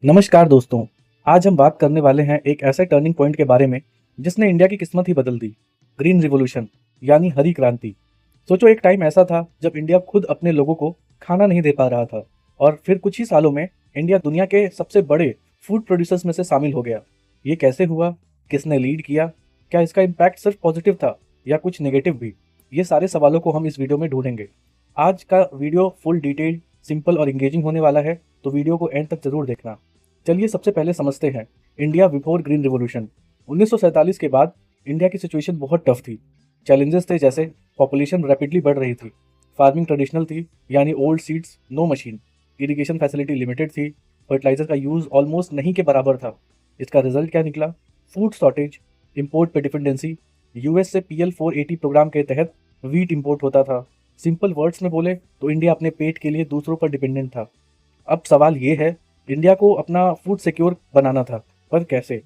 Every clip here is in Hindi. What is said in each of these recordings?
नमस्कार दोस्तों। आज हम बात करने वाले हैं एक ऐसे टर्निंग पॉइंट के बारे में जिसने इंडिया की किस्मत ही बदल दी। ग्रीन रिवॉल्यूशन यानी हरी क्रांति। सोचो, एक टाइम ऐसा था जब इंडिया खुद अपने लोगों को खाना नहीं दे पा रहा था और फिर कुछ ही सालों में इंडिया दुनिया के सबसे बड़े फूड प्रोड्यूसर्स में से शामिल हो गया। ये कैसे हुआ? किसने लीड किया? क्या इसका इम्पैक्ट सिर्फ पॉजिटिव था या कुछ नेगेटिव भी? ये सारे सवालों को हम इस वीडियो में ढूंढेंगे। आज का वीडियो फुल डिटेल, सिंपल और इंगेजिंग होने वाला है, तो वीडियो को एंड तक जरूर देखना। चलिए सबसे पहले समझते हैं इंडिया बिफोर ग्रीन रिवॉल्यूशन। 1947 के बाद इंडिया की सिचुएशन बहुत टफ थी। चैलेंजेस थे जैसे पॉपुलेशन रैपिडली बढ़ रही थी, फार्मिंग ट्रेडिशनल थी यानी old seeds no machine, irrigation facility limited थी, फर्टिलाइजर का यूज ऑलमोस्ट नहीं के बराबर था। इसका रिजल्ट क्या निकला? फूड शॉर्टेज, इम्पोर्ट पे डिपेंडेंसी। यूएस से PL 480 प्रोग्राम के तहत वीट इम्पोर्ट होता था। सिंपल वर्ड्स में बोले तो इंडिया अपने पेट के लिए दूसरों पर डिपेंडेंट था। अब सवाल ये है, इंडिया को अपना फूड सिक्योर बनाना था, पर कैसे?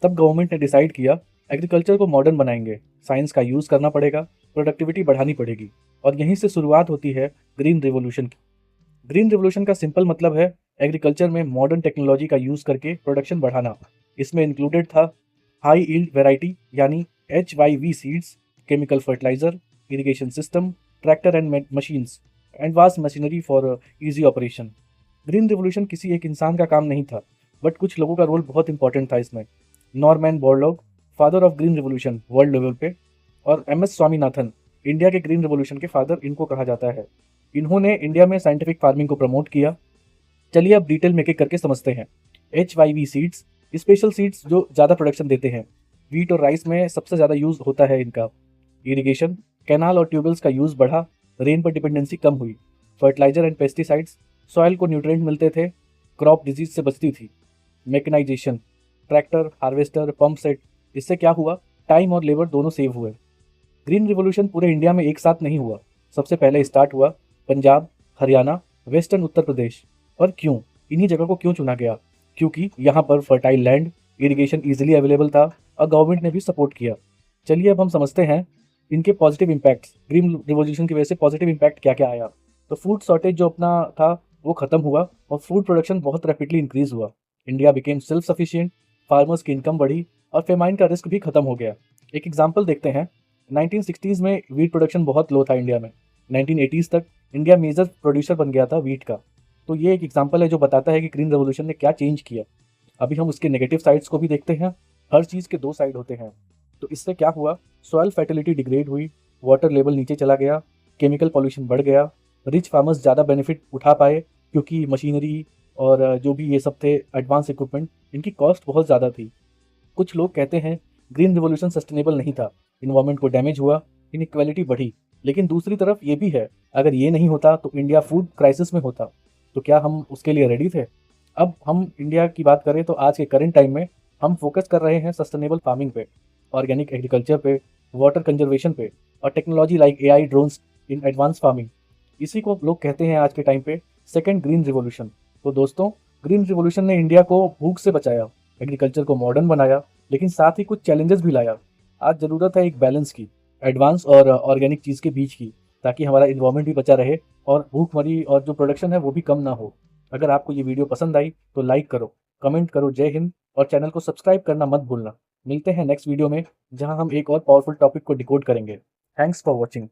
तब गवर्नमेंट ने डिसाइड किया एग्रीकल्चर को मॉडर्न बनाएंगे, साइंस का यूज़ करना पड़ेगा, प्रोडक्टिविटी बढ़ानी पड़ेगी। और यहीं से शुरुआत होती है ग्रीन रिवॉल्यूशन की। ग्रीन रिवॉल्यूशन का सिंपल मतलब है एग्रीकल्चर में मॉडर्न टेक्नोलॉजी का यूज़ करके प्रोडक्शन बढ़ाना। इसमें इंक्लूडेड था हाई यील्ड वेराइटी यानी HYV seeds, chemical fertiliser, irrigation system, tractor and machines, advance machinery for easy operation. Green revolution किसी एक इंसान का काम नहीं था, बट कुछ लोगों का रोल बहुत इंपॉर्टेंट था इसमें। Normann Borlaug, father of green revolution world level पे, और MS स्वामीनाथन, इंडिया के ग्रीन रिवॉल्यूशन के फादर इनको कहा जाता है। इन्होंने इंडिया में साइंटिफिक फार्मिंग को प्रमोट किया। चलिए अब डिटेल में एक एक करके समझते हैं। HYV सीड्स, स्पेशल सीड्स जो ज़्यादा प्रोडक्शन देते हैं। वीट और राइस में सबसे ज़्यादा यूज़ होता है इनका। इरिगेशन, कैनाल और ट्यूबवेल्स का यूज़ बढ़ा, रेन पर डिपेंडेंसी कम हुई। फर्टिलाइजर एंड पेस्टिसाइड्स, सॉइल को न्यूट्रिएंट मिलते थे, क्रॉप डिजीज से बचती थी। Mechanisation, tractor, harvester, pump set, इससे क्या हुआ? टाइम और लेबर दोनों सेव हुए। ग्रीन रिवॉल्यूशन पूरे इंडिया में एक साथ नहीं हुआ। सबसे पहले स्टार्ट हुआ पंजाब, हरियाणा, वेस्टर्न उत्तर प्रदेश। पर क्यों? इन्हीं जगह को क्यों चुना गया? क्योंकि यहाँ पर fertile land, irrigation easily available था और गवर्नमेंट ने भी सपोर्ट किया। चलिए अब हम समझते हैं इनके पॉजिटिव इम्पैक्ट्स। ग्रीन रिवॉल्यूशन की वजह से पॉजिटिव इम्पैक्ट क्या क्या आया। तो फूड शॉर्टेज जो अपना था वो खत्म हुआ और फूड प्रोडक्शन बहुत रैपिडली इंक्रीज हुआ। India became self sufficient, farmers की इनकम बढ़ी और फेमाइन का रिस्क भी खत्म हो गया। एक एग्जांपल देखते हैं। 1960s में वीट प्रोडक्शन बहुत लो था इंडिया में। 1980s तक इंडिया मेजर प्रोड्यूसर बन गया था वीट का। तो ये एक एग्जांपल है जो बताता है कि ग्रीन रेवोल्यूशन ने क्या चेंज किया। अभी हम उसके नेगेटिव साइड्स को भी देखते हैं। हर चीज़ के दो साइड होते हैं। तो इससे क्या हुआ? सॉइल फर्टिलिटी डिग्रेड हुई, वाटर लेवल नीचे चला गया, केमिकल पॉल्यूशन बढ़ गया। रिच फार्मर्स ज़्यादा बेनिफिट उठा पाए क्योंकि मशीनरी और जो भी ये सब थे एडवांस इक्विपमेंट, इनकी कॉस्ट बहुत ज़्यादा थी। कुछ लोग कहते हैं ग्रीन रिवॉल्यूशन सस्टेनेबल नहीं था, इन्वायरमेंट को डैमेज हुआ, इनइक्वालिटी बढ़ी। लेकिन दूसरी तरफ ये भी है, अगर ये नहीं होता तो इंडिया फूड क्राइसिस में होता। तो क्या हम उसके लिए रेडी थे? अब हम इंडिया की बात करें तो आज के करंट टाइम में हम फोकस कर रहे हैं सस्टेनेबल फार्मिंग पे, ऑर्गेनिक एग्रीकल्चर पे, वाटर कंजर्वेशन पे और technology like AI, drones in advance farming. इसी को लोग कहते हैं आज के टाइम पे सेकंड ग्रीन रिवॉल्यूशन। तो दोस्तों, ग्रीन रिवॉल्यूशन ने इंडिया को भूख से बचाया, एग्रीकल्चर को मॉडर्न बनाया, लेकिन साथ ही कुछ चैलेंजेस भी लाया। आज ज़रूरत है एक बैलेंस की, एडवांस और ऑर्गेनिक चीज़ के बीच की, ताकि हमारा इन्वायरमेंट भी बचा रहे और भूखमरी और जो प्रोडक्शन है वो भी कम ना हो। अगर आपको ये वीडियो पसंद आई तो लाइक करो, कमेंट करो। जय हिंद। और चैनल को सब्सक्राइब करना मत भूलना। मिलते हैं नेक्स्ट वीडियो में, जहां हम एक और पावरफुल टॉपिक को डिकोड करेंगे। Thanks for watching.